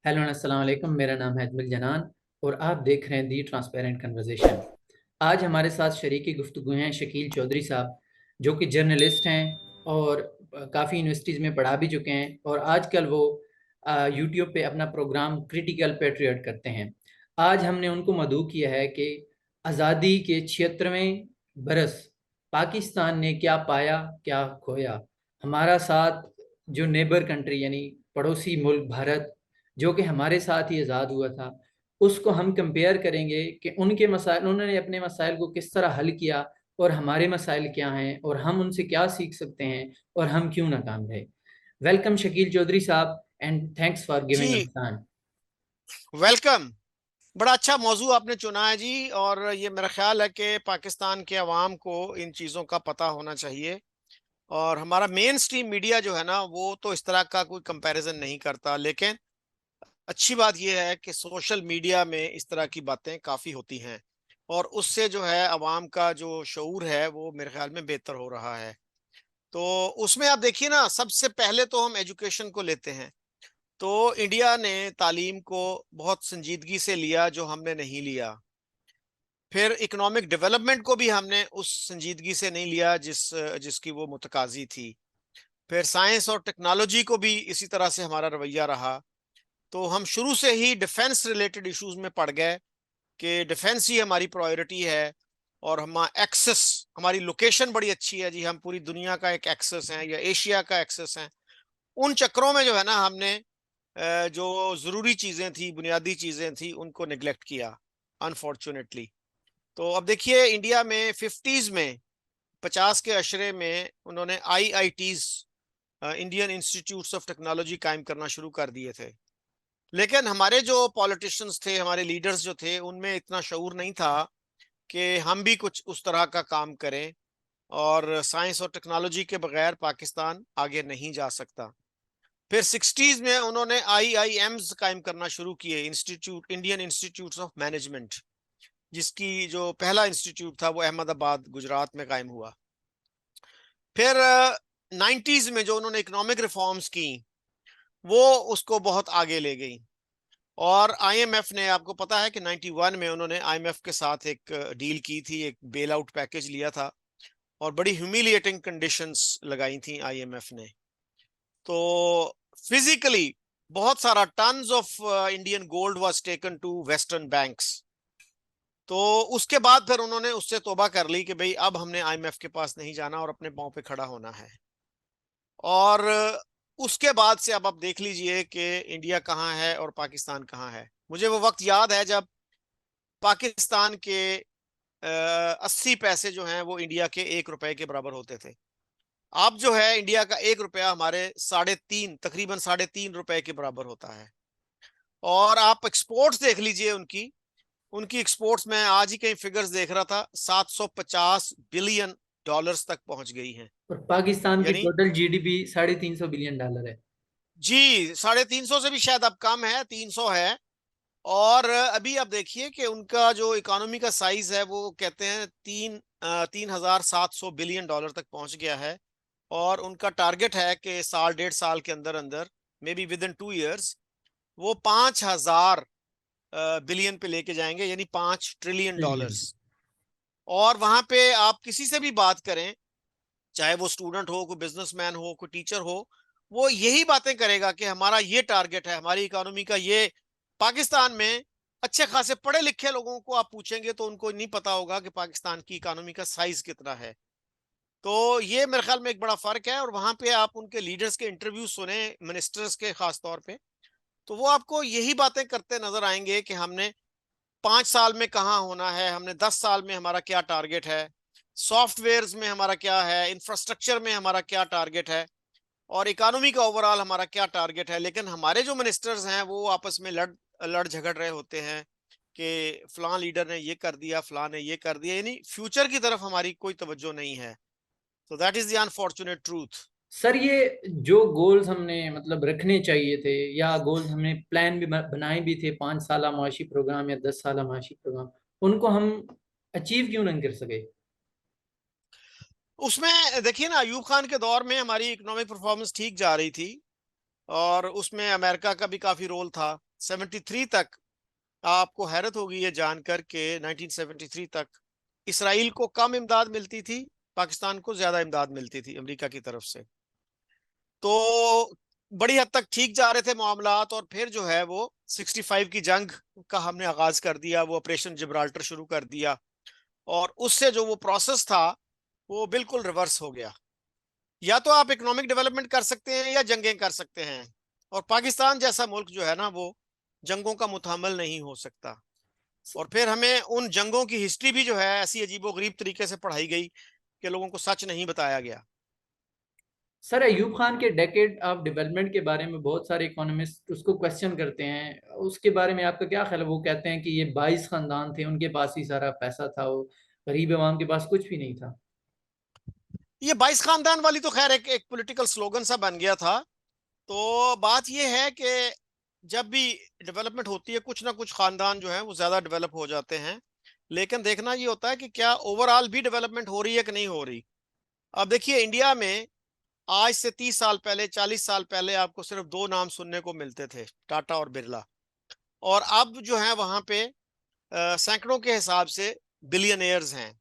Hello अस्सलाम वालेकुम। मेरा नाम है अजमल जनान और आप देख रहे हैं दी ट्रांसपेरेंट कन्वर्सेशन। आज हमारे साथ शरीकी गुफ्तगू हैं शकील चौधरी साहब, जो कि जर्नलिस्ट हैं और काफ़ी यूनिवर्सिटीज़ में पढ़ा भी चुके हैं और आजकल वो यूट्यूब पे अपना प्रोग्राम क्रिटिकल पैट्रियट करते हैं। आज हमने उनको मदऊ किया है कि आज़ादी के 76वें बरस पाकिस्तान ने क्या पाया क्या खोया। हमारा साथ जो नेबर कंट्री यानी पड़ोसी मुल्क भारत, जो कि हमारे साथ ही आज़ाद हुआ था, उसको हम कंपेयर करेंगे कि उनके मसाइल, उन्होंने अपने मसाइल को किस तरह हल किया और हमारे मसाइल क्या हैं और हम उनसे क्या सीख सकते हैं और हम क्यों नाकाम रहे। वेलकम शकील चौधरी साहब and thanks for giving us जी, टाइम। वेलकम। बड़ा अच्छा मौजू आपने चुना है जी। और ये मेरा ख्याल है कि पाकिस्तान के अवाम को इन चीज़ों का पता होना चाहिए। और हमारा मेन स्ट्रीम मीडिया जो है ना, वो तो इस तरह का कोई कंपैरिजन नहीं करता। लेकिन अच्छी बात यह है कि सोशल मीडिया में इस तरह की बातें काफ़ी होती हैं, और उससे जो है अवाम का जो शऊर है वो मेरे ख्याल में बेहतर हो रहा है। तो उसमें आप देखिए ना, सबसे पहले तो हम एजुकेशन को लेते हैं। तो इंडिया ने तालीम को बहुत संजीदगी से लिया, जो हमने नहीं लिया। फिर इकोनॉमिक डेवलपमेंट को भी हमने उस संजीदगी से नहीं लिया जिसकी वो मुतकाजी थी। फिर साइंस और टेक्नोलॉजी को भी इसी तरह से हमारा रवैया रहा। तो हम शुरू से ही डिफेंस रिलेटेड इश्यूज में पड़ गए कि डिफेंस ही हमारी प्रायोरिटी है। और हम एक्सेस, हमारी लोकेशन बड़ी अच्छी है जी, हम पूरी दुनिया का एक एक्सेस हैं या एशिया का एक्सेस हैं। उन चक्रों में जो है ना, हमने जो जरूरी चीजें थी, बुनियादी चीजें थी, उनको निगलेक्ट किया, अनफॉर्चुनेटली। तो अब देखिए, इंडिया में फिफ्टीज में, 50 के अशरे में उन्होंने IITs, Indian institutes of technology कायम करना शुरू कर दिए थे। लेकिन हमारे जो पॉलिटिशियंस थे, हमारे लीडर्स जो थे, उनमें इतना शऊर नहीं था कि हम भी कुछ उस तरह का काम करें। और साइंस और टेक्नोलॉजी के बगैर पाकिस्तान आगे नहीं जा सकता। फिर सिक्सटीज में उन्होंने आईआईएम्स कायम करना शुरू किए, institute, Indian institutes of management, जिसकी जो पहला इंस्टीट्यूट था वो अहमदाबाद, गुजरात में कायम हुआ। फिर 90s में जो उन्होंने इकोनॉमिक रिफॉर्म्स की, वो उसको बहुत आगे ले गई। और आईएमएफ ने, आपको पता है कि 91 में उन्होंने आईएमएफ के साथ एक डील की थी, एक बेल आउट पैकेज लिया था, और बड़ी ह्यूमिलिएटिंग कंडीशंस लगाई थी आईएमएफ ने। तो फिजिकली बहुत सारा tons of Indian gold was taken to western banks. तो उसके बाद फिर उन्होंने उससे तौबा कर ली कि भाई अब हमने आईएमएफ के पास नहीं जाना और अपने पांव पे खड़ा होना है। और उसके बाद से अब आप देख लीजिए कि इंडिया कहाँ है और पाकिस्तान कहाँ है। मुझे वो वक्त याद है जब पाकिस्तान के 80 पैसे जो हैं वो इंडिया के 1 रुपए के बराबर होते थे। अब जो है, इंडिया का 1 रुपया हमारे 3.5, तकरीबन 3.5 रुपए के बराबर होता है। और आप एक्सपोर्ट्स देख लीजिए उनकी उनकी एक्सपोर्ट्स में आज ही कहीं फिगर्स देख रहा था, 750 बिलियन डॉलर्स तक पहुंच गई हैं। और पाकिस्तान की यानी टोटल जीडीपी $350 बिलियन है। जी, 350 से भी शायद अब कम है, 300 है। और अभी आप देखिए कि उनका जो इकोनॉमी का साइज है, वो कहते हैं 3,700 बिलियन डॉलर तक पहुंच गया है। और उनका टारगेट है कि साल, 1.5 साल के अंदर अंदर, may be with in 2 years, वो 5,000 बिलियन पे लेके जाएंगे, यानी 5 ट्रिलियन डॉलर्स। ट्रिलियन। और वहां पे आप किसी से भी बात करें, चाहे वो स्टूडेंट हो, कोई बिजनेसमैन हो, कोई टीचर हो, वो यही बातें करेगा कि हमारा ये टारगेट है, हमारी इकोनॉमी का ये। पाकिस्तान में अच्छे खासे पढ़े लिखे लोगों को आप पूछेंगे तो उनको नहीं पता होगा कि पाकिस्तान की इकोनॉमी का साइज कितना है। तो ये मेरे ख्याल में एक बड़ा फर्क है। और वहां पे आप उनके लीडर्स के इंटरव्यू सुने, मिनिस्टर्स के खास तौर पे, तो वो आपको यही बातें करते नजर आएंगे कि हमने 5 साल में कहाँ होना है, हमने 10 साल में हमारा क्या टारगेट है, सॉफ्टवेयर में हमारा क्या है, इंफ्रास्ट्रक्चर में हमारा क्या टारगेट है, और इकोनॉमी का ओवरऑल हमारा क्या टारगेट है। लेकिन हमारे जो मिनिस्टर्स हैं वो आपस में लड़ लड़ झगड़ रहे होते हैं कि फलां लीडर ने ये कर दिया, फलां ने ये कर दिया, यानी फ्यूचर की तरफ हमारी कोई तवज्जो नहीं है। तो that is the unfortunate truth. Sir, ये जो गोल्स हमने मतलब रखने चाहिए थे या गोल्स हमने प्लान भी बनाए भी थे, 5 साल माशी प्रोग्राम या 10 साल माशी प्रोग्राम, उनको हम अचीव क्यों नहीं कर सके। उसमें देखिए ना, अयूब खान के दौर में हमारी इकोनॉमिक परफॉर्मेंस ठीक जा रही थी, और उसमें अमेरिका का भी काफी रोल था। 1973 तक, आपको हैरत होगी ये जानकर के 1973 तक इसराइल को कम इमदाद मिलती थी, पाकिस्तान को ज्यादा इमदाद मिलती थी अमेरिका की तरफ से। तो बड़ी हद तक ठीक जा रहे थे मामलात, और फिर जो है वो 65 की जंग का हमने आगाज कर दिया, वो ऑपरेशन जिब्राल्टर शुरू कर दिया, और उससे जो वो प्रोसेस था वो बिल्कुल रिवर्स हो गया। या तो आप इकोनॉमिक डेवलपमेंट कर सकते हैं या जंगें कर सकते हैं, और पाकिस्तान जैसा मुल्क जो है ना वो जंगों का मुतहम्मिल नहीं हो सकता। और फिर हमें उन जंगों की हिस्ट्री भी जो है ऐसी अजीबोगरीब तरीके से पढ़ाई गई कि लोगों को सच नहीं बताया गया। सर, अयूब खान के डेकेड ऑफ डेवलपमेंट के बारे में बहुत सारे इकोनॉमिस्ट उसको क्वेश्चन करते हैं, उसके बारे में आपका क्या ख्याल है? वो कहते हैं कि ये 22 खानदान थे, उनके पास ही सारा पैसा था, वो गरीब आवाम के पास कुछ भी नहीं था। ये 22 खानदान वाली तो खैर एक पॉलिटिकल स्लोगन सा बन गया था। तो बात यह है कि जब भी डेवलपमेंट होती है कुछ ना कुछ खानदान जो है वो ज्यादा डेवलप हो जाते हैं, लेकिन देखना ये होता है कि क्या ओवरऑल भी डेवलपमेंट हो रही है कि नहीं हो रही। अब देखिए इंडिया में आज से 30 साल पहले, 40 साल पहले आपको सिर्फ दो नाम सुनने को मिलते थे, टाटा और बिरला। और अब जो है वहां पे सैकड़ों के हिसाब से बिलियनियर्स हैं।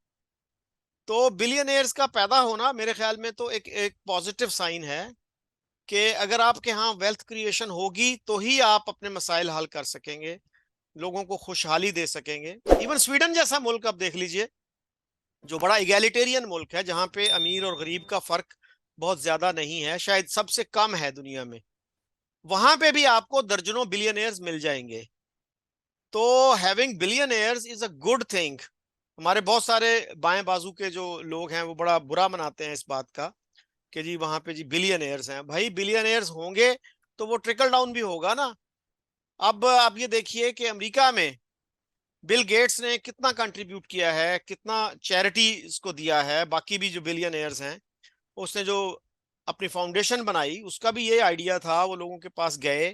तो बिलियनियर्स का पैदा होना मेरे ख्याल में तो एक एक पॉजिटिव साइन है कि अगर आपके यहाँ वेल्थ क्रिएशन होगी तो ही आप अपने मसाइल हल कर सकेंगे, लोगों को खुशहाली दे सकेंगे। इवन स्वीडन जैसा मुल्क आप देख लीजिए, जो बड़ा इगैलिटेरियन मुल्क है, जहां पे अमीर और गरीब का फर्क बहुत ज्यादा नहीं है, शायद सबसे कम है दुनिया में, वहां पे भी आपको दर्जनों बिलियनियर्स मिल जाएंगे। तो having billionaires is a good thing. हमारे बहुत सारे बाएं बाजू के जो लोग हैं वो बड़ा बुरा मनाते हैं इस बात का कि जी वहां पे जी बिलियनियर्स हैं। भाई बिलियनियर्स होंगे तो वो ट्रिकल डाउन भी होगा ना। अब आप ये देखिए कि अमेरिका में बिल गेट्स ने कितना कंट्रीब्यूट किया है, कितना चैरिटीज को दिया है। बाकी भी जो बिलियनियर्स हैं, उसने जो अपनी फाउंडेशन बनाई उसका भी ये आइडिया था। वो लोगों के पास गए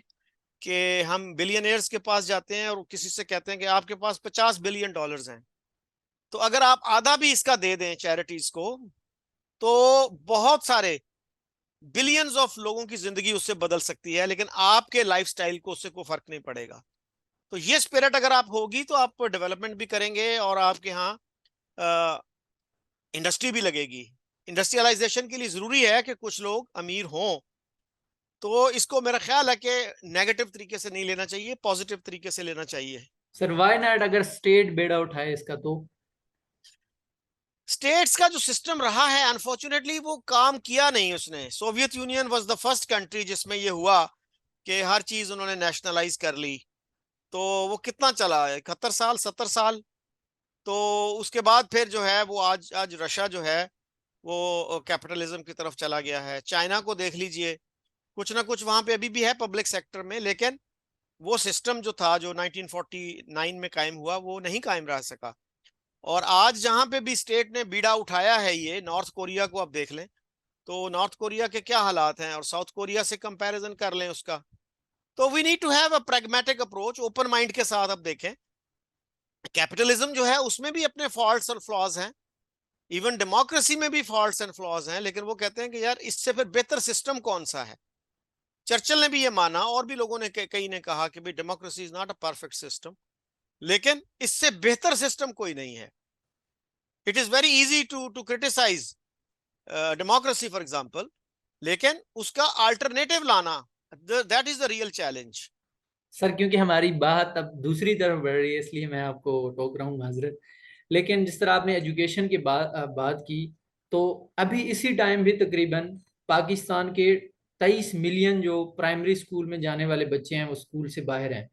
कि हम बिलियनियर्स के पास जाते हैं और किसी से कहते हैं कि आपके पास $50 बिलियन हैं, तो अगर आप आधा भी इसका दे दें चैरिटीज को, तो बहुत सारे बिलियंस ऑफ लोगों की जिंदगी उससे बदल सकती है, लेकिन आपके लाइफस्टाइल को उससे कोई फर्क नहीं पड़ेगा। तो ये स्पिरिट अगर आप होगी तो आप डेवलपमेंट भी करेंगे और आपके यहाँ इंडस्ट्री भी लगेगी। इंडस्ट्रियलाइजेशन के लिए जरूरी है कि कुछ लोग अमीर हों। तो इसको मेरा ख्याल है कि नेगेटिव तरीके से नहीं लेना चाहिए, पॉजिटिव तरीके से लेना चाहिए। सर, वाई नॉट अगर स्टेट बेड़ा उठाए इसका तो? स्टेट्स का जो सिस्टम रहा है अनफॉर्चुनेटली वो काम किया नहीं उसने। Soviet union was the first country जिसमें ये हुआ कि हर चीज उन्होंने नेशनलाइज कर ली। तो वो कितना चला, 71 साल, 70 साल। तो उसके बाद फिर जो है वो आज आज रशिया जो है वो कैपिटलिज्म की तरफ चला गया है। चाइना को देख लीजिए, कुछ ना कुछ वहां पे अभी भी है पब्लिक सेक्टर में, लेकिन वो सिस्टम जो था जो 1949 में कायम हुआ वो नहीं कायम रह सका। और आज जहां पे भी स्टेट ने बीड़ा उठाया है, ये नॉर्थ कोरिया को आप देख लें, तो नॉर्थ कोरिया के क्या हालात हैं, और साउथ कोरिया से कंपैरिजन कर लें उसका। तो we need to have a pragmatic approach, open mind के साथ। अब देखें कैपिटलिज्म जो है उसमें भी अपने फॉल्ट्स और फ्लॉज हैं, इवन डेमोक्रेसी में भी फॉल्ट्स एंड फ्लॉज हैं, लेकिन वो कहते हैं कि यार इससे फिर बेहतर सिस्टम कौन सा है। चर्चिल ने भी ये माना, और भी लोगों ने कई ने कहा कि भाई democracy is not a perfect system, लेकिन इससे बेहतर सिस्टम कोई नहीं है। It is very easy to criticise democracy for example, लेकिन उसका अल्टरनेटिव लाना, that is the real challenge. Sir, क्योंकि हमारी बात अब दूसरी तरफ बढ़ रही है इसलिए मैं आपको टोक रहा हूँ, माजरत। लेकिन जिस तरह आपने एजुकेशन की बात की, तो अभी इसी टाइम भी तकरीबन पाकिस्तान के 23 मिलियन जो प्राइमरी स्कूल में जाने वाले बच्चे हैं वो स्कूल से बाहर हैं।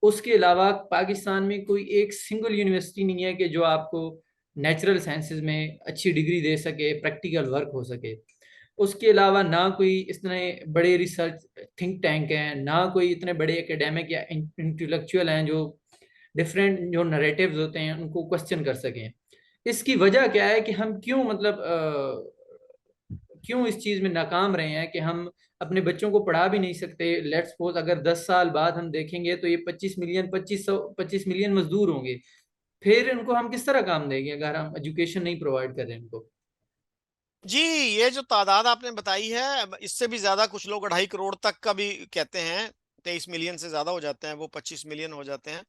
उसके अलावा पाकिस्तान में कोई एक सिंगल यूनिवर्सिटी नहीं है कि जो आपको नेचुरल साइंसेज में अच्छी डिग्री दे सके, प्रैक्टिकल वर्क हो सके। उसके अलावा ना कोई इतने बड़े रिसर्च थिंक टैंक हैं, ना कोई इतने बड़े एकेडमिक या इंटेलेक्चुअल हैं जो डिफरेंट जो नरेटिव्स होते हैं उनको क्वेश्चन कर सकें। इसकी वजह क्या है कि हम क्यों मतलब क्यों इस चीज में नाकाम रहे हैं कि हम अपने बच्चों को पढ़ा भी नहीं सकते? लेट्स सपोज अगर 10 साल बाद हम देखेंगे तो ये 25 मिलियन 25 मिलियन मजदूर होंगे। फिर इनको हम किस तरह काम देंगे अगर हम एजुकेशन नहीं प्रोवाइड कर रहे हैं इनको? जी, ये जो तादाद आपने बताई है, इससे भी ज्यादा कुछ लोग 2.5 करोड़ तक का भी कहते हैं 23 मिलियन से ज्यादा हो जाते हैं, वो 25 मिलियन हो जाते हैं।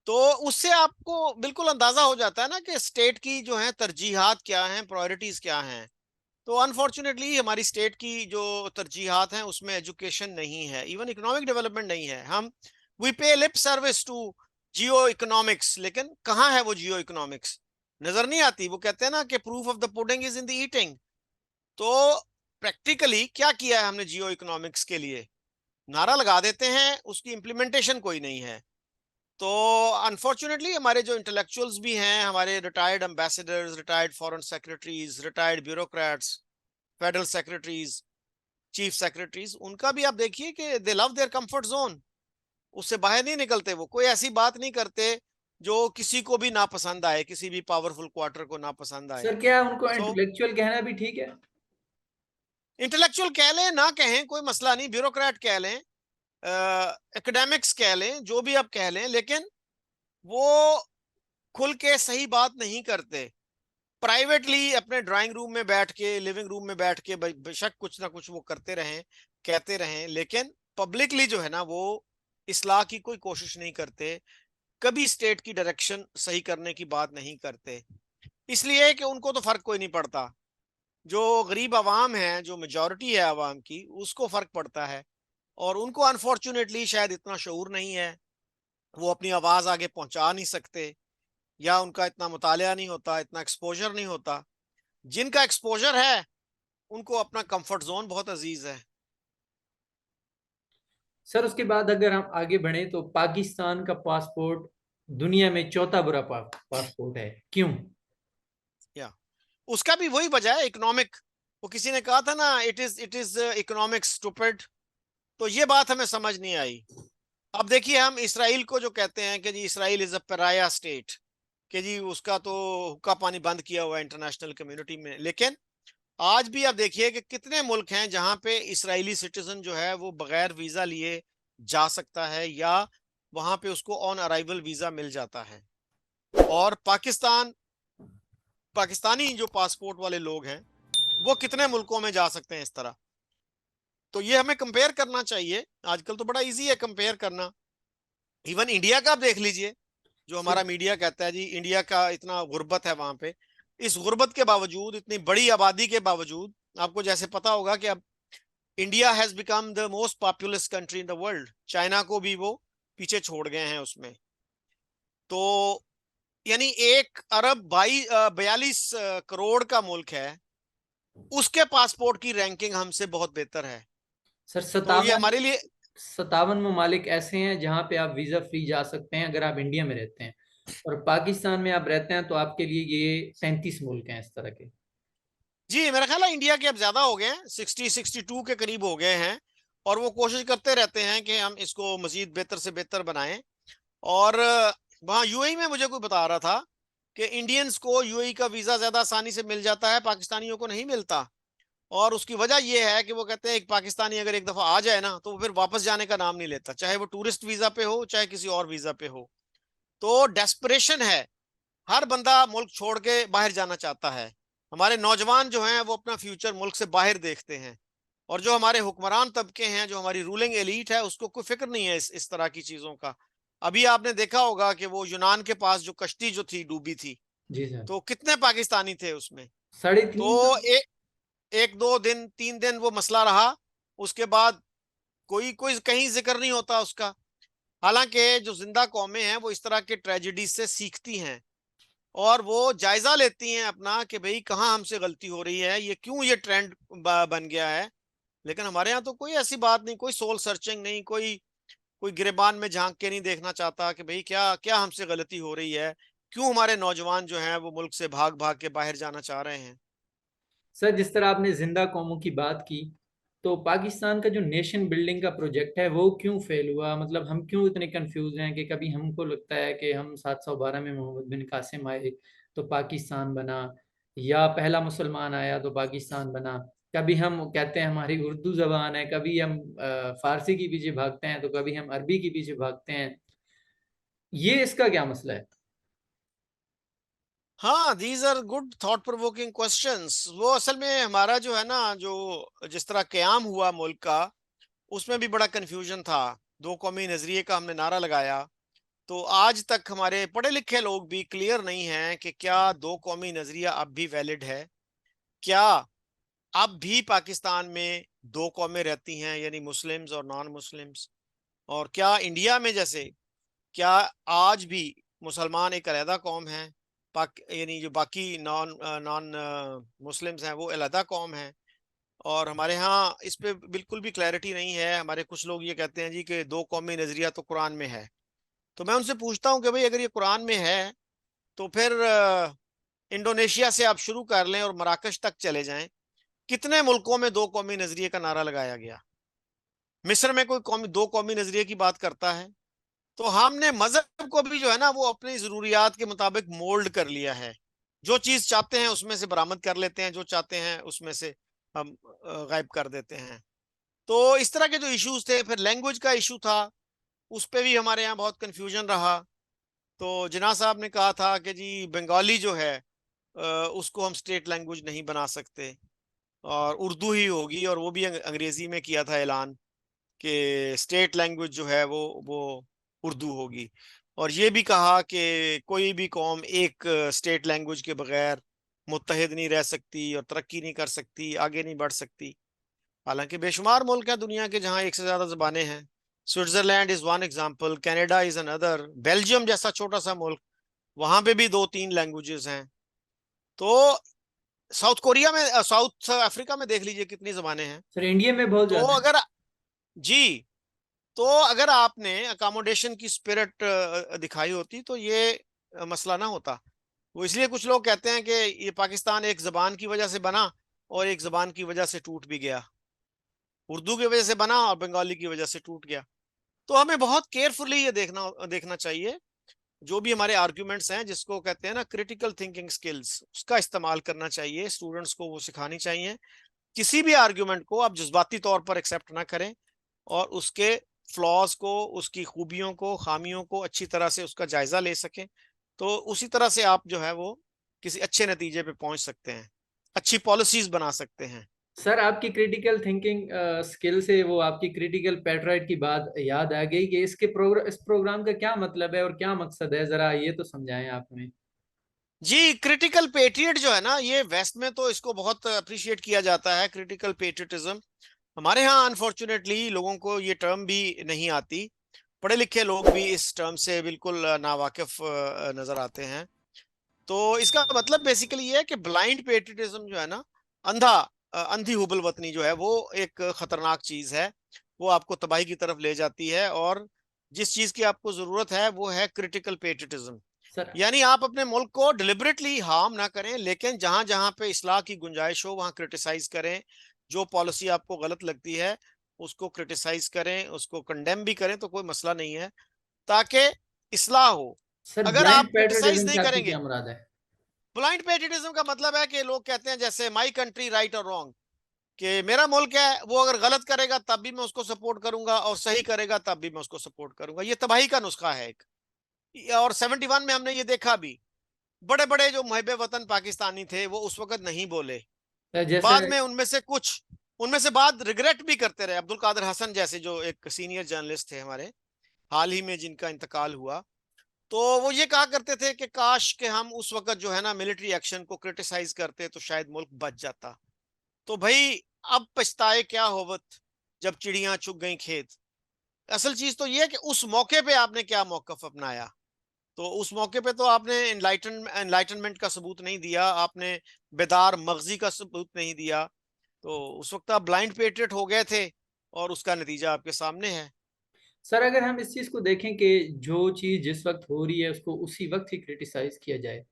तो उससे आपको बिल्कुल अंदाजा हो जाता है ना कि स्टेट की जो है तरजीहात क्या हैं, प्रायोरिटीज क्या हैं। तो अनफॉर्चुनेटली हमारी स्टेट की जो तरजीहात हैं उसमें एजुकेशन नहीं है, इवन इकोनॉमिक डेवलपमेंट नहीं है। हम we pay lip service to geoeconomics, लेकिन कहाँ है वो जियो इकोनॉमिक्स? नजर नहीं आती। वो कहते हैं ना कि proof of the pudding is in the eating. तो प्रैक्टिकली क्या किया है हमने जियो इकोनॉमिक्स के लिए? नारा लगा देते हैं, उसकी इम्प्लीमेंटेशन कोई नहीं है। तो अनफॉर्चुनेटली हमारे जो इंटेलेक्चुअल्स भी हैं, हमारे retired ambassadors, retired foreign secretaries, retired bureaucrats, federal secretaries, chief secretaries, उनका भी आप देखिए कि दे लव देयर कंफर्ट जोन। उससे बाहर नहीं निकलते। वो कोई ऐसी बात नहीं करते जो किसी को भी ना पसंद आए, किसी भी पावरफुल क्वार्टर को ना पसंद आए। सर क्या उनको सो इंटेलेक्चुअल कहना भी ठीक है? इंटेलेक्चुअल कह लें ना कहें कोई मसला नहीं, ब्यूरोक्रेट कह लें, एकेडमिक्स कह लें, जो भी आप कह लें, लेकिन वो खुल के सही बात नहीं करते। प्राइवेटली अपने ड्राइंग रूम में बैठ के, लिविंग रूम में बैठ के बेशक कुछ ना कुछ वो करते रहें, कहते रहें, लेकिन पब्लिकली जो है ना वो इस्लाह की कोई कोशिश नहीं करते, कभी स्टेट की डायरेक्शन सही करने की बात नहीं करते। इसलिए कि उनको तो फर्क कोई नहीं पड़ता। जो गरीब आवाम है, जो मेजॉरिटी है आवाम की, उसको फर्क पड़ता है। और उनको अनफॉर्चुनेटली शायद इतना शऊर नहीं है, वो अपनी आवाज आगे पहुंचा नहीं सकते, या उनका इतना मुतालिया नहीं होता, इतना एक्सपोजर नहीं होता। जिनका एक्सपोजर है उनको अपना कंफर्ट जोन बहुत अजीज है। सर उसके बाद अगर हम आगे बढ़े तो पाकिस्तान का पासपोर्ट दुनिया में चौथा बुरा पासपोर्ट है, क्यों? या उसका भी वही वजह है, इकोनॉमिक। वो किसी ने कहा था ना, इट इज इकोनॉमिक स्टूपिड। तो ये बात हमें समझ नहीं आई। अब देखिए, हम इसराइल को जो कहते हैं कि जी इसराइल इज अ पराया स्टेट, कि जी उसका तो हुक्का पानी बंद किया हुआ है इंटरनेशनल कम्युनिटी में, लेकिन आज भी आप देखिए कि कितने मुल्क हैं जहां पे इसराइली सिटीजन जो है वो बगैर वीजा लिए जा सकता है, या वहां पे उसको ऑन अराइवल वीजा मिल जाता है। और पाकिस्तानी जो पासपोर्ट वाले लोग हैं वो कितने मुल्कों में जा सकते हैं इस तरह। तो ये हमें कंपेयर करना चाहिए। आजकल तो बड़ा इजी है कंपेयर करना। इवन इंडिया का आप देख लीजिए, जो सर हमारा मीडिया कहता है जी इंडिया का इतना गुर्बत है वहां पे। इस गुर्बत के बावजूद, इतनी बड़ी आबादी के बावजूद, आपको जैसे पता होगा कि अब India has become the most populous country in the world. China को भी वो पीछे छोड़ गए हैं उसमें। तो यानी 1 अरब 42 करोड़ का मुल्क है, उसके पासपोर्ट की रैंकिंग हमसे बहुत बेहतर है। सर तो ये 57 हमारे लिए 57 ममालिक ऐसे हैं जहां पे आप वीजा फ्री जा सकते हैं अगर आप इंडिया में रहते हैं, और पाकिस्तान में आप रहते हैं तो आपके लिए ये 37 मुल्क हैं इस तरह के। जी, मेरा ख्याल है इंडिया के अब ज्यादा हो गए हैं, 60-62 के करीब हो गए हैं। और वो कोशिश करते रहते हैं कि हम इसको मजीद बेहतर से बेहतर बनाएं। और वहाँ यूएई में मुझे कोई बता रहा था कि इंडियंस को यूएई का वीजा ज्यादा आसानी से मिल जाता है, पाकिस्तानियों को नहीं मिलता। और उसकी वजह यह है कि वो कहते हैं एक पाकिस्तानी अगर एक दफा आ जाए ना तो वो फिर वापस जाने का नाम नहीं लेता, चाहे वो टूरिस्ट वीजा पे हो चाहे किसी और वीजा पे हो। तो डेस्परेशन है, हर बंदा मुल्क छोड़ के बाहर जाना चाहता है। हमारे नौजवान जो हैं वो अपना फ्यूचर मुल्क से बाहर देखते हैं। और जो हमारे हुक्मरान तबके हैं, जो हमारी रूलिंग एलीट है, उसको कोई फिक्र नहीं है इस तरह की चीजों का। अभी आपने देखा होगा कि वो यूनान के पास जो कश्ती जो थी डूबी थी, जी सर। तो कितने पाकिस्तानी थे उसमें। 3.5 साल। तो एक दो दिन, 3 दिन वो मसला रहा, उसके बाद कोई कोई कहीं जिक्र नहीं होता उसका। हालांकि जो जिंदा कौमें हैं वो इस तरह के ट्रेजिडीज से सीखती हैं, और वो जायजा लेती हैं अपना कि भाई कहाँ हमसे गलती हो रही है, ये क्यों ये ट्रेंड बन गया है। लेकिन हमारे यहाँ तो कोई ऐसी बात नहीं, कोई सोल सर्चिंग नहीं, कोई कोई गिरेबान में झांक के नहीं देखना चाहता कि भाई क्या क्या हमसे गलती हो रही है, क्यों हमारे नौजवान जो हैं वो मुल्क से भाग भाग के बाहर जाना चाह रहे हैं। सर जिस तरह आपने जिंदा कौमों की बात की, तो पाकिस्तान का जो नेशन बिल्डिंग का प्रोजेक्ट है वो क्यों फेल हुआ? मतलब हम क्यों इतने कंफ्यूज हैं कि कभी हमको लगता है कि हम 712 में मोहम्मद बिन कासिम आए तो पाकिस्तान बना, या पहला मुसलमान आया तो पाकिस्तान बना। कभी हम कहते हैं हमारी उर्दू जबान है, कभी हम फारसी के पीछे भागते हैं, तो कभी हम अरबी के पीछे भागते हैं। ये इसका क्या मसला है? हाँ, these are good thought provoking questions. वो असल में हमारा जो है ना, जो जिस तरह क्याम हुआ मुल्क का, उसमें भी बड़ा कंफ्यूजन था। दो कौमी नजरिए का हमने नारा लगाया, तो आज तक हमारे पढ़े लिखे लोग भी क्लियर नहीं हैं कि क्या दो कौमी नजरिया अब भी वैलिड है, क्या अब भी पाकिस्तान में दो कौमें रहती हैं, यानी मुस्लिम्स और नॉन मुस्लिम्स, और क्या इंडिया में जैसे, क्या आज भी मुसलमान एक अलहदा कौम है, पाक यानी जो बाकी नॉन नॉन मुस्लिम्स हैं वो अलहदा कौम है। और हमारे यहाँ इस पे बिल्कुल भी क्लैरिटी नहीं है। हमारे कुछ लोग ये कहते हैं जी कि दो कौमी नजरिया तो कुरान में है। तो मैं उनसे पूछता हूँ कि भाई अगर ये कुरान में है तो फिर इंडोनेशिया से आप शुरू कर लें और मराकश तक चले जाएं, कितने मुल्कों में दो कौमी नजरिए का नारा लगाया गया? मिस्र में कोई कौमी दो कौमी नजरिए की बात करता है? तो हमने मजहब को भी जो है ना वो अपनी जरूरियात के मुताबिक मोल्ड कर लिया है। जो चीज चाहते हैं उसमें से बरामद कर लेते हैं, जो चाहते हैं उसमें से हम गायब कर देते हैं। तो इस तरह के जो इश्यूज थे, फिर लैंग्वेज का इशू था, उस पे भी हमारे यहाँ बहुत कंफ्यूजन रहा। तो जिना साहब ने कहा था कि जी बंगाली जो है उसको हम स्टेट लैंग्वेज नहीं बना सकते और उर्दू ही होगी, और वो भी अंग्रेजी में किया था ऐलान कि स्टेट लैंग्वेज जो है वो उर्दू होगी। और ये भी कहा कि कोई भी कौम एक स्टेट लैंग्वेज के बगैर मुत्तहिद नहीं रह सकती और तरक्की नहीं कर सकती, आगे नहीं बढ़ सकती। हालांकि बेशुमार मुल्क हैं दुनिया के जहां एक से ज्यादा जबानें हैं। Switzerland is one example, Canada is another, Belgium जैसा छोटा सा मुल्क, वहां पे भी दो तीन लैंग्वेजेस हैं। तो साउथ कोरिया में, साउथ अफ्रीका में देख लीजिए कितनी जबानें हैं। सर इंडिया में बहुत तो ज्यादा है। अगर, जी, तो अगर आपने अकोमोडेशन की स्पिरिट दिखाई होती तो ये मसला ना होता। वो इसलिए कुछ लोग कहते हैं कि ये पाकिस्तान एक जबान की वजह से बना और एक जबान की वजह से टूट भी गया, उर्दू की वजह से बना और बंगाली की वजह से टूट गया। तो हमें बहुत केयरफुली ये देखना देखना चाहिए। जो भी हमारे आर्ग्यूमेंट्स हैं, जिसको कहते हैं ना क्रिटिकल थिंकिंग स्किल्स, उसका इस्तेमाल करना चाहिए, स्टूडेंट्स को वो सिखानी चाहिए। किसी भी आर्ग्यूमेंट को आप जज्बाती तौर पर एक्सेप्ट ना करें और उसके फ्लॉज को, उसकी खूबियों को, खामियों को अच्छी तरह से उसका जायजा ले सकें। तो उसी तरह से आप जो है वो किसी अच्छे नतीजे पे पहुंच सकते हैं, अच्छी पॉलिसीज बना सकते हैं। सर आपकी क्रिटिकल थिंकिंग स्किल से वो आपकी क्रिटिकल पैट्राइट की बात याद आ गई कि इस प्रोग्राम का क्या मतलब है और क्या मकसद है, जरा ये तो समझाएं आप हमें। जी, क्रिटिकल पेट्रियट जो है ना, ये वेस्ट में तो इसको बहुत अप्रिशिएट किया जाता है, क्रिटिकल पेट्रियटिज्म। हमारे यहाँ अनफॉर्चुनेटली लोगों को ये टर्म भी नहीं आती। पढ़े लिखे लोग भी इस टर्म से बिल्कुल नावाकिफ नजर आते हैं। तो इसका मतलब बेसिकली ये है कि ब्लाइंड पेट्रियटिज्म जो है ना, अंधा अंधी हुबल वतनी जो है, वो एक खतरनाक चीज है। वो आपको तबाही की तरफ ले जाती है। और जिस चीज की आपको जरूरत है वो है क्रिटिकल पेट्रियटिज्म। सर यानी आप अपने मुल्क को डिलिबरेटली हार्म ना करें, लेकिन जहां जहां पे इस्लाह की गुंजाइश हो वहां क्रिटिसाइज करें। जो पॉलिसी आपको गलत लगती है उसको क्रिटिसाइज करें, उसको कंडेम भी करें, तो कोई मसला नहीं है, ताकि इस्लाह हो। सर अगर ब्लाइंड आप क्रिटिसाइज पैट्रियटिज्म नहीं से आपकी करेंगे, क्या मुराद है? ब्लाइंड पेट्रियटिज्म का मतलब है कि लोग कहते हैं जैसे माई कंट्री राइट और रॉन्ग, कि मेरा मुल्क है, वो अगर गलत करेगा तब भी मैं उसको सपोर्ट करूंगा और सही करेगा तब भी मैं उसको सपोर्ट करूंगा। ये तबाही का नुस्खा है एक। और 71 में हमने ये देखा भी, बड़े बड़े जो मुहिब वतन पाकिस्तानी थे वो उस वक्त नहीं बोले। सर जैसे बाद में उनमें से कुछ, उनमें से बाद रिग्रेट भी करते रहे। अब्दुल कादिर हसन जैसे जो एक सीनियर जर्नलिस्ट थे हमारे, हाल ही में जिनका इंतकाल हुआ, तो वो ये कहा करते थे कि काश के हम उस वक्त जो है ना मिलिट्री एक्शन को क्रिटिसाइज करते तो शायद मुल्क बच जाता। तो भाई, अब पछताए क्या होवत जब चिड़ियां चुग गई खेत। असल चीज तो ये है कि उस मौके पे आपने क्या मौकफ अपनाया। तो उस मौके पे तो आपने एनलाइटनमेंट का सबूत नहीं दिया, आपने बेदार मगजी का सबूत नहीं दिया। तो उस वक्त आप ब्लाइंड पेट्रियट हो गए थे और उसका नतीजा आपके सामने है। सर अगर हम इस चीज को देखें कि जो चीज जिस वक्त हो रही है उसको उसी वक्त ही क्रिटिसाइज किया जाए,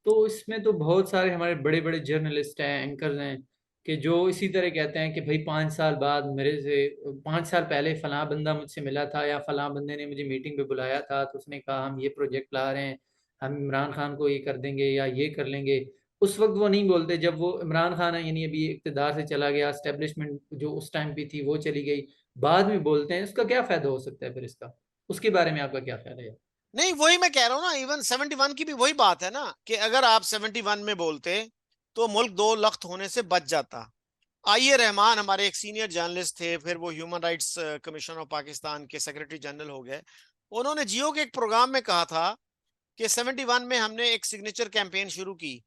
तो इसमें तो बहुत सारे हमारे बड़े बड़े जर्नलिस्ट हैं, एंकर्स हैं कि जो इसी तरह कहते हैं कि भाई 5 साल बाद मेरे से, 5 साल पहले फलां बंदा मुझसे मिला था या फलां बंदे ने मुझे मीटिंग पे बुलाया था तो उसने कहा हम ये प्रोजेक्ट ला रहे हैं, हम इमरान खान को ये कर देंगे या ये कर लेंगे। उस वक्त वो नहीं बोलते जब वो इमरान खान है, यानी अभी इक़्तिदार से चला गया, एस्टेब्लिशमेंट जो उस टाइम पे थी वो चली गई, बाद में बोलते हैं। उसका क्या फायदा हो सकता है फिर इसका? उसके बारे में आपका क्या ख्याल है? नहीं, वही मैं कह रहा हूँ ना, इवन 71 की भी वही बात है ना, कि अगर आप 71 में बोलते तो मुल्क दो लख्त होने से बच जाता। आईए रहमान हमारे एक सीनियर जर्नलिस्ट थे, फिर वो human rights commission of Pakistan के सेक्रेटरी जनरल हो गए। उन्होंने जियो के एक प्रोग्राम में कहा था कि 71 में हमने एक सिग्नेचर कैंपेन शुरू की,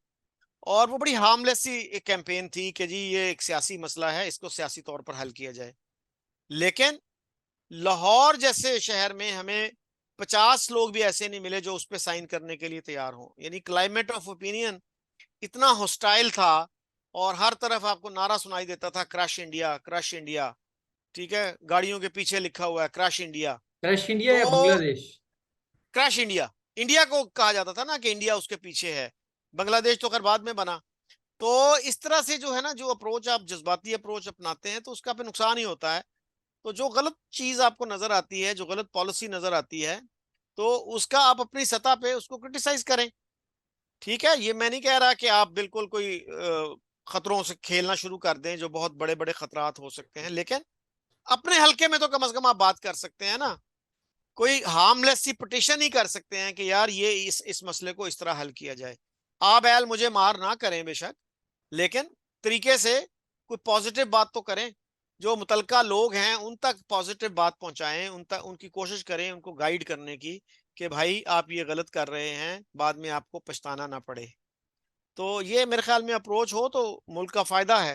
और वो बड़ी हार्मलेस सी एक कैंपेन थी कि जी ये एक सियासी मसला है, इसको सियासी तौर पर हल किया जाए। लेकिन लाहौर जैसे शहर में हमें 50 लोग भी ऐसे नहीं मिले जो उस पर साइन करने के लिए तैयार हों। यानी क्लाइमेट ऑफ ओपिनियन इतना हॉस्टाइल था, और हर तरफ आपको नारा सुनाई देता था, क्रश इंडिया, क्रश इंडिया। ठीक है, गाड़ियों के पीछे लिखा हुआ है क्रश इंडिया। क्रश इंडिया तो या बांग्लादेश? क्रश इंडिया, इंडिया को कहा जाता था ना कि इंडिया उसके पीछे है, बांग्लादेश तो खैर बाद में बना। तो इस तरह से जो है ना, जो अप्रोच आप जज्बाती अप्रोच अपनाते हैं तो उसका पे नुकसान ही होता है। तो जो गलत चीज आपको नजर आती है, जो गलत पॉलिसी नजर आती है, तो उसका आप अपनी सतह पे उसको क्रिटिसाइज करें। ठीक है, ये मैं नहीं कह रहा कि आप बिल्कुल कोई खतरों से खेलना शुरू कर दें, जो बहुत बड़े बड़े खतरात हो सकते हैं, लेकिन अपने हलके में तो कम से कम आप बात कर सकते हैं ना। कोई हार्मलेस सी पिटिशन ही कर सकते हैं कि यार ये इस मसले को इस तरह हल किया जाए। आप बैल मुझे मार ना करें बेशक, लेकिन तरीके से कोई पॉजिटिव बात तो करें। जो मुतलका लोग हैं उन तक पॉजिटिव बात पहुंचाएं, उन तक उनकी कोशिश करें उनको गाइड करने की, कि भाई आप ये गलत कर रहे हैं, बाद में आपको पछताना ना पड़े। तो ये मेरे ख्याल में अप्रोच हो तो मुल्क का फायदा है।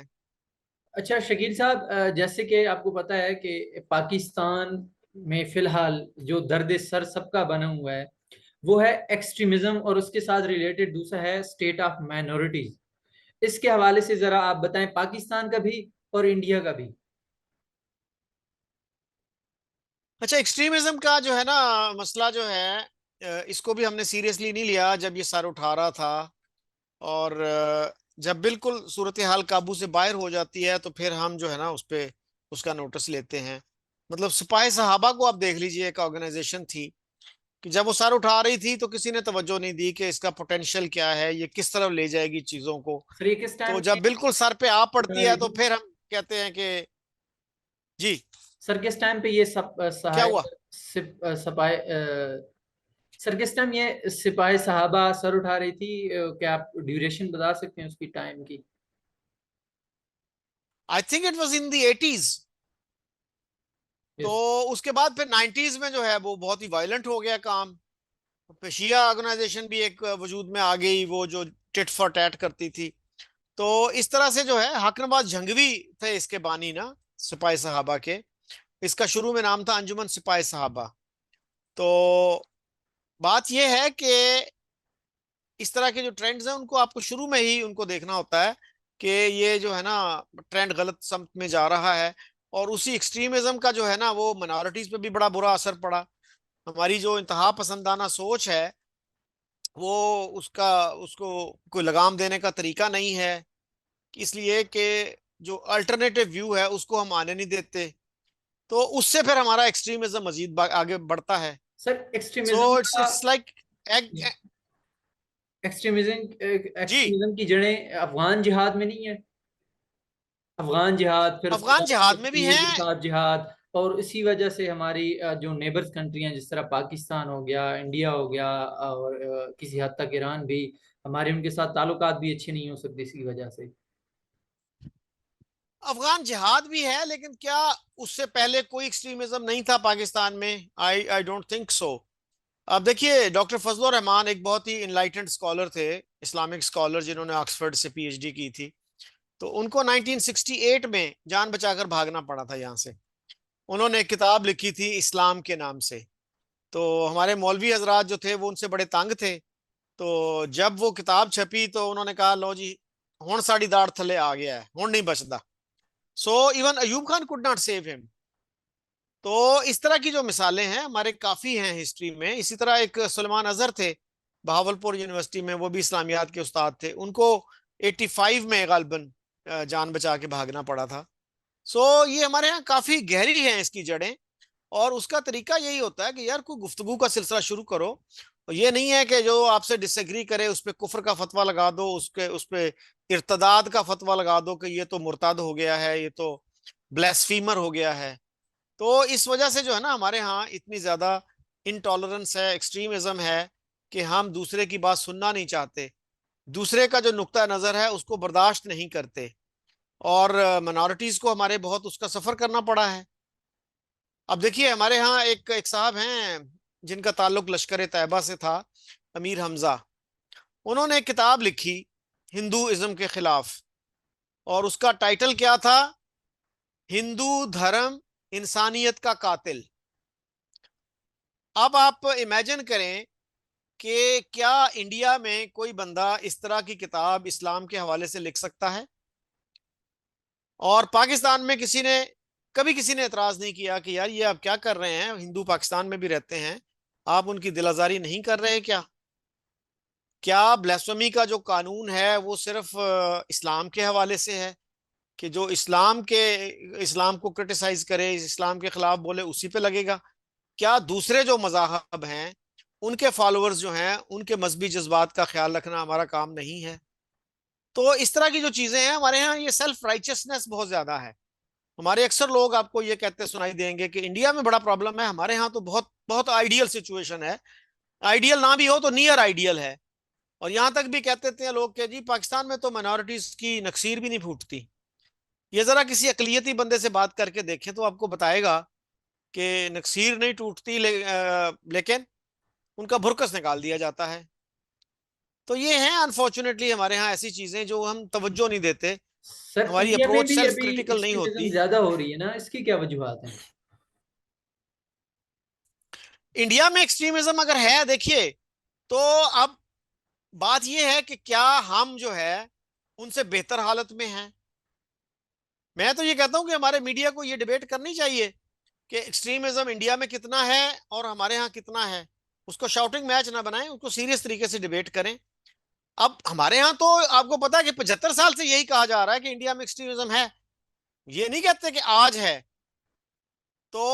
अच्छा शकील साहब, जैसे कि आपको पता है कि पाकिस्तान में फिलहाल जो दर्द सर सबका बना हुआ है वो है एक्सट्रीमिज्म, और उसके साथ रिलेटेड दूसरा है स्टेट ऑफ माइनॉरिटीज। इसके हवाले से जरा आप बताएं, पाकिस्तान का भी और इंडिया का भी। अच्छा, एक्सट्रीमिज्म का जो है ना मसला जो है, इसको भी हमने सीरियसली नहीं लिया जब ये सर उठा रहा था। और जब बिल्कुल सूरत हाल काबू से बाहर हो जाती है तो फिर हम जो है ना उस पे उसका नोटिस लेते हैं। मतलब सिपाही सहाबा को आप देख लीजिए, एक ऑर्गेनाइजेशन थी कि जब वो सर उठा रही थी तो किसी ने तवज्जो नहीं दी कि इसका पोटेंशियल क्या है, ये किस तरफ ले जाएगी चीजों को। सर ये किस तो टाइम जब पे बिल्कुल सर पे आ पड़ती उठा है रही तो थी? फिर हम कहते हैं कि जी सर किस टाइम पे ये क्या सहाय हुआ। सपाई सर किस टाइम ये सिपाही साहबा सर उठा रही थी? क्या आप ड्यूरेशन बता सकते हैं उसकी टाइम की? I think it was in the 80s। तो यस। उसके बाद फिर 90s में जो है वो बहुत ही वायलेंट हो गया काम। फिर शिया ऑर्गेनाइजेशन भी एक वजूद में आ गई, वो जो टिट फॉर टैट करती थी। तो इस तरह से जो है हकनबाज जंगवी थे इसके बानी ना, सिपाही साहबा के। इसका शुरू में नाम था अंजुमन सिपाही साहबा। तो बात यह है कि इस तरह के जो ट्रेंड्स हैं उनको आपको शुरू में ही उनको देखना होता है कि ये जो है ना ट्रेंड गलत समत में जा रहा है। और उसी एक्सट्रीमिज्म का जो है ना वो मिनॉरिटीज पे भी बड़ा बुरा असर पड़ा। हमारी जो इंतहा पसंदाना सोच है वो उसका उसको कोई लगाम देने का तरीका नहीं है, इसलिए कि जो अल्टरनेटिव व्यू है उसको हम आने नहीं देते। तो उससे फिर हमारा एक्सट्रीमिज्म मजीद आगे बढ़ता है। सर सो एक्सट्रीमिज्म इट्स का इट्स लाइक एक्सट्रीमिज्म जी। एक्सट्रीमिज्म की जड़ें अफगान जिहाद में नहीं है? अफगान जिहाद, फिर उसके अफगान बाद जिहाद में भी कश्मीर के हैं। साथ जिहाद, और इसी वजह से हमारी जो नेबर्स कंट्री हैं, जिस तरह पाकिस्तान हो गया, इंडिया हो गया, और किसी हद तक ईरान भी, हमारे उनके साथ ताल्लुकात भी अच्छे नहीं हो सकते इसी वजह से। अफगान जिहाद भी है, लेकिन क्या उससे पहले कोई एक्सट्रीमिज्म नहीं था पाकिस्तान में? आई आई डोंट थिंक सो। अब देखिए, डॉक्टर फजलुर रहमान एक बहुत ही इनलाइटेंड स्कॉलर थे, इस्लामिक स्कॉलर, जिन्होंने ऑक्सफोर्ड से पीएचडी की थी। तो उनको 1968 में जान बचाकर भागना पड़ा था यहाँ से। उन्होंने एक किताब लिखी थी इस्लाम के नाम से। तो हमारे मौलवी हजरात जो थे वो उनसे बड़े तंग थे। तो जब वो किताब छपी तो उन्होंने कहा, लो जी, हुण साड़ी दाड़ थले आ गया है, हुण नहीं बचता। So even Ayub Khan could not save him. तो इस तरह की जो मिसालें हैं हमारे काफी हैं हिस्ट्री में। इसी तरह एक सुलेमान अजहर थे बहावलपुर यूनिवर्सिटी में, वो भी इस्लामियात के उस्ताद थे। उनको 85 में गालबन जान बचा के भागना पड़ा था। सो ये हमारे यहाँ काफी गहरी हैं इसकी जड़ें। और उसका तरीका यही होता है कि यार कोई गुफ्तगू का सिलसिला शुरू करो। और ये नहीं है कि जो आपसे डिसएग्री करे उस पर कुफर का फतवा लगा दो, उसके उस पे इर्तदाद का फतवा लगा दो कि ये तो मुर्ताद हो गया है, ये तो ब्लेस्फीमर हो गया है। तो इस वजह से जो है ना हमारे यहाँ इतनी ज्यादा इनटॉलरेंस है, एक्सट्रीमिज्म है, कि हम दूसरे की बात सुनना नहीं चाहते, दूसरे का जो नुक्ता नजर है उसको बर्दाश्त नहीं करते। और मिनॉरिटीज को हमारे बहुत उसका सफर करना पड़ा है। अब देखिए हमारे यहाँ एक एक साहब हैं जिनका ताल्लुक लश्कर तैयबा से था, अमीर हमजा। उन्होंने एक किताब लिखी हिंदूइज्म के खिलाफ, और उसका टाइटल क्या था? हिंदू धर्म इंसानियत का कातिल। अब आप इमेजिन करें कि क्या इंडिया में कोई बंदा इस तरह की किताब इस्लाम के हवाले से लिख सकता है? और पाकिस्तान में कभी किसी ने एतराज नहीं किया कि यार ये आप क्या कर रहे हैं, हिंदू पाकिस्तान में भी रहते हैं, आप उनकी दिल आज़ारी नहीं कर रहे क्या? क्या ब्lasphemy का जो कानून है वो सिर्फ इस्लाम के हवाले से है कि जो इस्लाम को क्रिटिसाइज करे, इस्लाम के खिलाफ बोले, उसी पे लगेगा? क्या दूसरे जो मज़ाहब हैं उनके फॉलोअर्स जो हैं उनके मजहबी जज्बात का ख्याल रखना हमारा काम नहीं है? तो इस तरह की जो चीजें हैं हमारे यहाँ, ये सेल्फ राइचियसनेस बहुत ज्यादा है। हमारे अक्सर लोग आपको ये कहते सुनाई देंगे कि इंडिया में बड़ा प्रॉब्लम है, हमारे यहाँ तो बहुत बहुत आइडियल सिचुएशन है। आइडियल ना भी हो तो नियर आइडियल है। और यहाँ तक भी कहते थे लोग कि जी पाकिस्तान में तो माइनॉरिटीज की नक्सीर भी नहीं फूटती। ये जरा किसी अकलियती बंदे से बात करके देखें तो आपको बताएगा कि नक्सीर नहीं टूटती, लेकिन उनका भुरकस निकाल दिया जाता है। तो ये है अनफॉर्चुनेटली हमारे यहाँ ऐसी चीजें जो हम तवज्जो नहीं देते, सर हमारी इंडिया में अप्रोच भी सेल्फ अभी क्रिटिकल नहीं एक्सट्रीमिज्म होती। ज्यादा हो रही है ना, इसकी क्या वजूहत हैं? इंडिया में एक्सट्रीमिज्म अगर है, देखिए, तो अब बात यह है कि क्या हम जो है उनसे बेहतर हालत में हैं? मैं तो ये कहता हूं कि हमारे मीडिया को ये डिबेट करनी चाहिए कि एक्सट्रीमिज्म इंडिया में कितना है और हमारे यहाँ कितना है। उसको शाउटिंग मैच ना बनाएं, उसको सीरियस तरीके से डिबेट करें। अब हमारे यहाँ तो आपको पता है कि 75 साल से यही कहा जा रहा है कि इंडिया में एक्सट्रीमिज्म है। ये नहीं कहते कि आज है। तो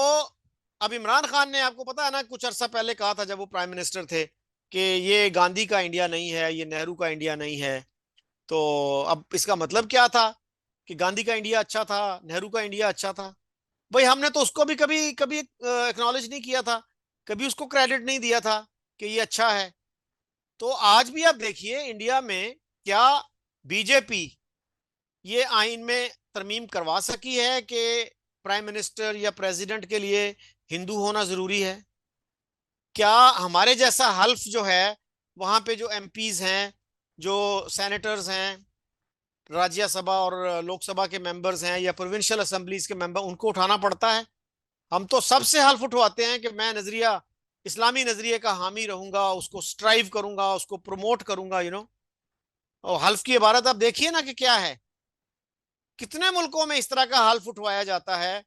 अब इमरान खान ने, आपको पता है ना, कुछ अरसा पहले कहा था जब वो प्राइम मिनिस्टर थे कि ये गांधी का इंडिया नहीं है, ये नेहरू का इंडिया नहीं है। तो अब इसका मतलब क्या था? कि गांधी का इंडिया अच्छा था, नेहरू का इंडिया अच्छा था? भाई हमने तो उसको भी कभी कभी एक्नॉलेज नहीं किया था, कभी उसको क्रेडिट नहीं दिया था कि ये अच्छा है। तो आज भी आप देखिए इंडिया में क्या बीजेपी ये आइन में तरमीम करवा सकी है कि प्राइम मिनिस्टर या प्रेसिडेंट के लिए हिंदू होना जरूरी है? क्या हमारे जैसा हल्फ जो है वहां पे जो एमपीज हैं, जो सेनेटर्स हैं, राज्यसभा और लोकसभा के मेंबर्स हैं, या प्रोविंशियल असेंबलीज के मेंबर, उनको उठाना पड़ता है? हम तो सबसे हल्फ उठवाते हैं कि मैं नजरिया, इस्लामी नजरिए का हामी रहूंगा, उसको स्ट्राइव करूंगा, उसको प्रमोट करूंगा, और हल्फ की इबारत आप देखिए ना कि क्या है। कितने मुल्कों में इस तरह का हल्फ उठवाया जाता है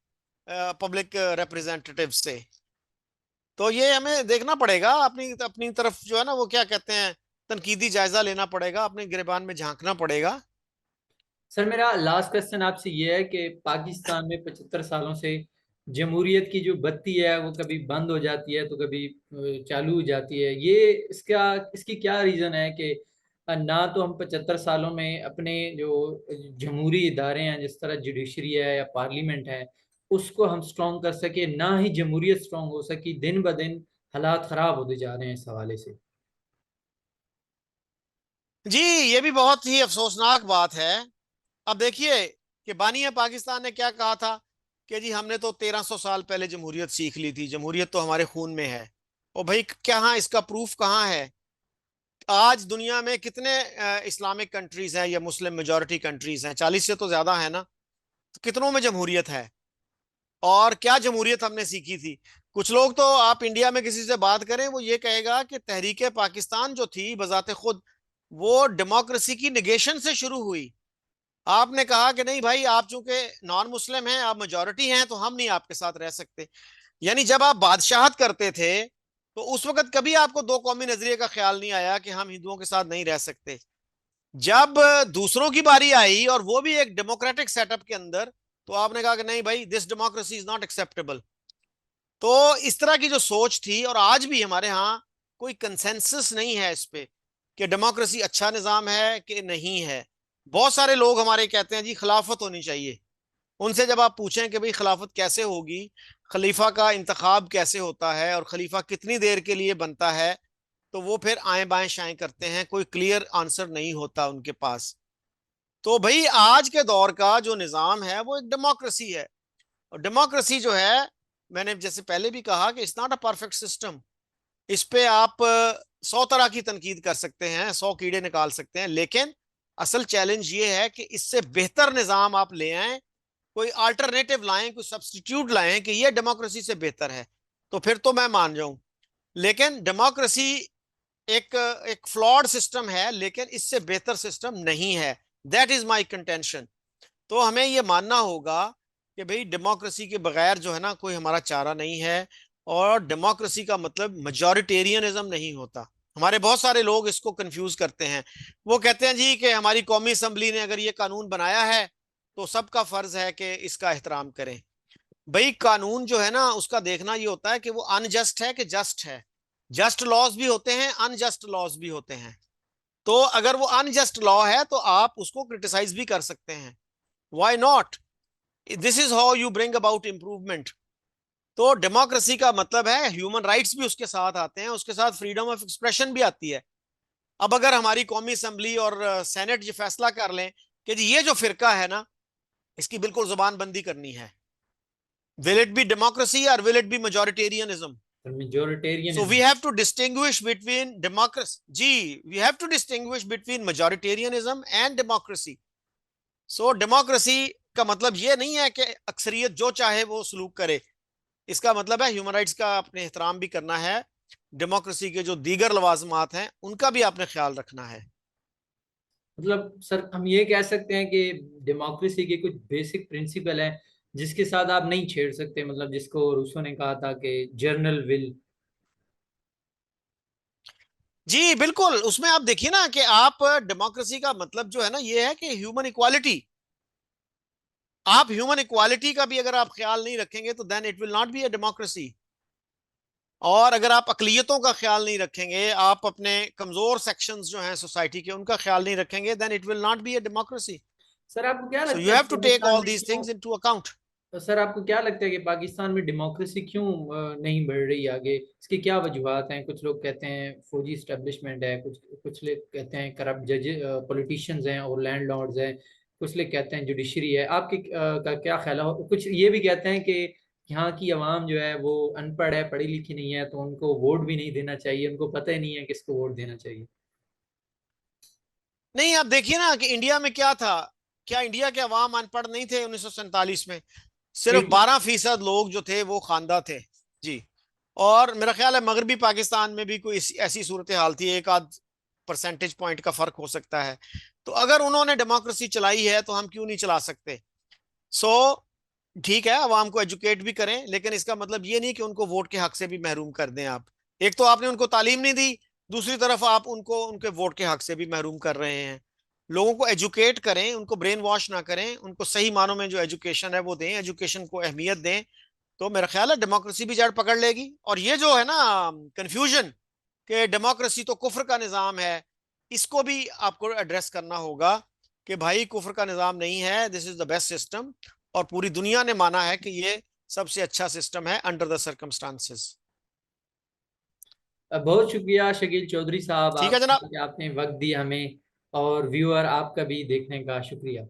पब्लिक रिप्रेजेंटेटिव से? तो ये हमें देखना पड़ेगा, अपनी अपनी तरफ जो है ना, वो क्या कहते हैं, तनकीदी जायजा लेना पड़ेगा, अपने गिरबान में झांकना पड़ेगा। सर मेरा लास्ट क्वेश्चन आपसे ये है कि पाकिस्तान में 75 सालों से जमहूरियत की जो बत्ती है वो कभी बंद हो जाती है तो कभी चालू हो जाती है। ये इसकी क्या रीजन है कि ना तो हम 75 सालों में अपने जो जमहूरी इदारे हैं, जिस तरह जुडिशरी है या पार्लियामेंट है, उसको हम स्ट्रॉन्ग कर सके, ना ही जमहूरियत स्ट्रॉन्ग हो सकी। दिन ब दिन हालात खराब होते जा रहे हैं इस हवाले से। जी, ये भी बहुत ही अफसोसनाक बात है। अब देखिए कि बानी पाकिस्तान ने क्या कहा था कि जी हमने तो 1300 साल पहले जमहूरियत सीख ली थी, जमहूरियत तो हमारे खून में है। और भाई क्या, हाँ, इसका प्रूफ कहाँ है? आज दुनिया में कितने इस्लामिक कंट्रीज हैं या मुस्लिम मेजोरिटी कंट्रीज हैं? 40 से तो ज्यादा है ना। तो कितनों में जमहूरियत है? और क्या जमहूरियत हमने सीखी थी? कुछ लोग तो, आप इंडिया में किसी से बात करें, वो ये कहेगा कि तहरीक पाकिस्तान जो थी बजाते खुद वो डेमोक्रेसी की निगेशन से शुरू हुई। आपने कहा कि नहीं भाई, आप चूंकि नॉन मुस्लिम हैं, आप मेजोरिटी हैं, तो हम नहीं आपके साथ रह सकते। यानी जब आप बादशाहत करते थे तो उस वक्त कभी आपको दो कौमी नजरिए का ख्याल नहीं आया कि हम हिंदुओं के साथ नहीं रह सकते। जब दूसरों की बारी आई और वो भी एक डेमोक्रेटिक सेटअप के अंदर, तो आपने कहा कि नहीं भाई, this democracy is not acceptable. तो इस तरह की जो सोच थी, और आज भी हमारे यहाँ कोई कंसेंसस नहीं है इस पे कि डेमोक्रेसी अच्छा निज़ाम है कि नहीं है। बहुत सारे लोग हमारे कहते हैं जी खिलाफत होनी चाहिए। उनसे जब आप पूछें कि भाई खिलाफत कैसे होगी, खलीफा का इंतखाब कैसे होता है और खलीफा कितनी देर के लिए बनता है, तो वो फिर आए बाएं शाएं करते हैं, कोई क्लियर आंसर नहीं होता उनके पास। तो भाई आज के दौर का जो निज़ाम है वो एक डेमोक्रेसी है। और डेमोक्रेसी जो है, मैंने जैसे पहले भी कहा कि it's not a perfect system. इस पे आप 100 तरह की तनकीद कर सकते हैं, 100 कीड़े निकाल सकते हैं, लेकिन असल चैलेंज ये है कि इससे बेहतर निज़ाम आप ले आए, कोई अल्टरनेटिव लाएं, कोई सब्स्टिट्यूट लाएं कि ये डेमोक्रेसी से बेहतर है, तो फिर तो मैं मान जाऊं। लेकिन डेमोक्रेसी एक एक फ्लॉड सिस्टम है, लेकिन इससे बेहतर सिस्टम नहीं है। That is my contention. तो हमें ये मानना होगा कि भाई डेमोक्रेसी के बगैर जो है ना कोई हमारा चारा नहीं है। और डेमोक्रेसी का मतलब मेजॉरिटेरियनिज्म नहीं होता। हमारे बहुत सारे लोग इसको कंफ्यूज करते हैं। वो कहते हैं जी कि हमारी कौमी असम्बली ने अगर ये कानून बनाया है तो सबका फर्ज है कि इसका एहतराम करें। भाई कानून जो है ना उसका देखना ये होता है कि वो अनजस्ट है कि जस्ट है। जस्ट लॉज भी होते हैं, अनजस्ट लॉज भी होते हैं। तो अगर वो अनजस्ट लॉ है तो आप उसको क्रिटिसाइज भी कर सकते हैं। Why not? This is how you bring about improvement. तो डेमोक्रेसी का मतलब है ह्यूमन राइट्स भी उसके साथ आते हैं, उसके साथ फ्रीडम ऑफ एक्सप्रेशन भी आती है। अब अगर हमारी कौमी असम्बली और सेनेट ये फैसला कर लें कि जी ये जो फिरका है ना इसकी बिल्कुल जुबानबंदी करनी है, विल इट बी डेमोक्रेसी और will it be majoritarianism? So we majoritarianism. have to distinguish between democracy. जी, we have to distinguish between majoritarianism and democracy. So democracy का मतलब ये नहीं है कि अक्सरियत जो चाहे वो सलूक करे। इसका मतलब है ह्यूमन राइट्स का अपने एहतराम भी करना है। डेमोक्रेसी के जो दीगर लवाजमात हैं उनका भी आपने ख्याल रखना है। मतलब सर हम ये कह सकते हैं कि डेमोक्रेसी के कुछ बेसिक प्रिंसिपल हैं जिसके साथ आप नहीं छेड़ सकते, मतलब जिसको रूसो ने कहा था कि जर्नल विल। जी बिल्कुल, उसमें आप देखिए ना कि आप डेमोक्रेसी का मतलब जो है ना ये है कि ह्यूमन इक्वालिटी। आप ह्यूमन इक्वालिटी का भी अगर आप ख्याल नहीं रखेंगे तो then it will not be a democracy. और अगर आप अकलियतों का ख्याल नहीं रखेंगे, आप अपने कमजोर सेक्शंस जो हैं सोसाइटी के उनका ख्याल नहीं रखेंगे, then it will not be a democracy. Sir आपको क्या सो लगता यू है have to take Pakistan all में दीज क्यों, थिंग्स इनटू अकाउंट। तो सर आपको क्या लगता है कि पाकिस्तान में डेमोक्रेसी क्यों नहीं बढ़ रही आगे? इसकी क्या वजूहत हैं? कुछ लोग कहते हैं फौजी स्टैब्लिशमेंट है, कुछ कुछ लोग कहते हैं करप्ट जज पॉलिटिशियंस हैं और लैंडलॉर्ड्स हैं, कुछ लोग कहते हैं जुडिशरी है। आपके का क्या ख्याल है? कुछ ये भी कहते हैं कि यहाँ की आवाम जो है वो अनपढ़ है, पढ़ी लिखी नहीं है, तो उनको वोट भी नहीं देना चाहिए, उनको पता ही नहीं है किसको वोट देना चाहिए। नहीं, आप देखिए ना कि इंडिया में क्या था। क्या इंडिया के अवाम अनपढ़ नहीं थे 1947 में? सिर्फ एक 12% लोग जो थे वो खानदा थे। जी। और मेरा ख्याल है मगरबी पाकिस्तान में भी कोई ऐसी सूरत हाल थी, एक आध परसेंटेज पॉइंट का फर्क हो सकता है। तो अगर उन्होंने डेमोक्रेसी चलाई है तो हम क्यों नहीं चला सकते? सो ठीक है, अवाम को एजुकेट भी करें, लेकिन इसका मतलब ये नहीं कि उनको वोट के हक से भी महरूम कर दें आप। एक तो आपने उनको तालीम नहीं दी, दूसरी तरफ आप उनको उनके वोट के हक से भी महरूम कर रहे हैं। लोगों को एजुकेट करें, उनको ब्रेन वॉश ना करें, उनको सही मानों में जो एजुकेशन है वो दें, एजुकेशन को अहमियत दें। तो मेरा ख्याल है डेमोक्रेसी भी जड़ पकड़ लेगी। और ये जो है ना कंफ्यूजन कि डेमोक्रेसी तो कुफ्र का निज़ाम है, इसको भी आपको एड्रेस करना होगा कि भाई कुफ्र का निज़ाम नहीं है, this is the best system. और पूरी दुनिया ने माना है कि ये सबसे अच्छा सिस्टम है अंडर द सर्कमस्टांसेस। बहुत शुक्रिया शकील चौधरी साहब, ठीक है जनाब। आपने वक्त दिया हमें, और व्यूअर आपका भी देखने का शुक्रिया।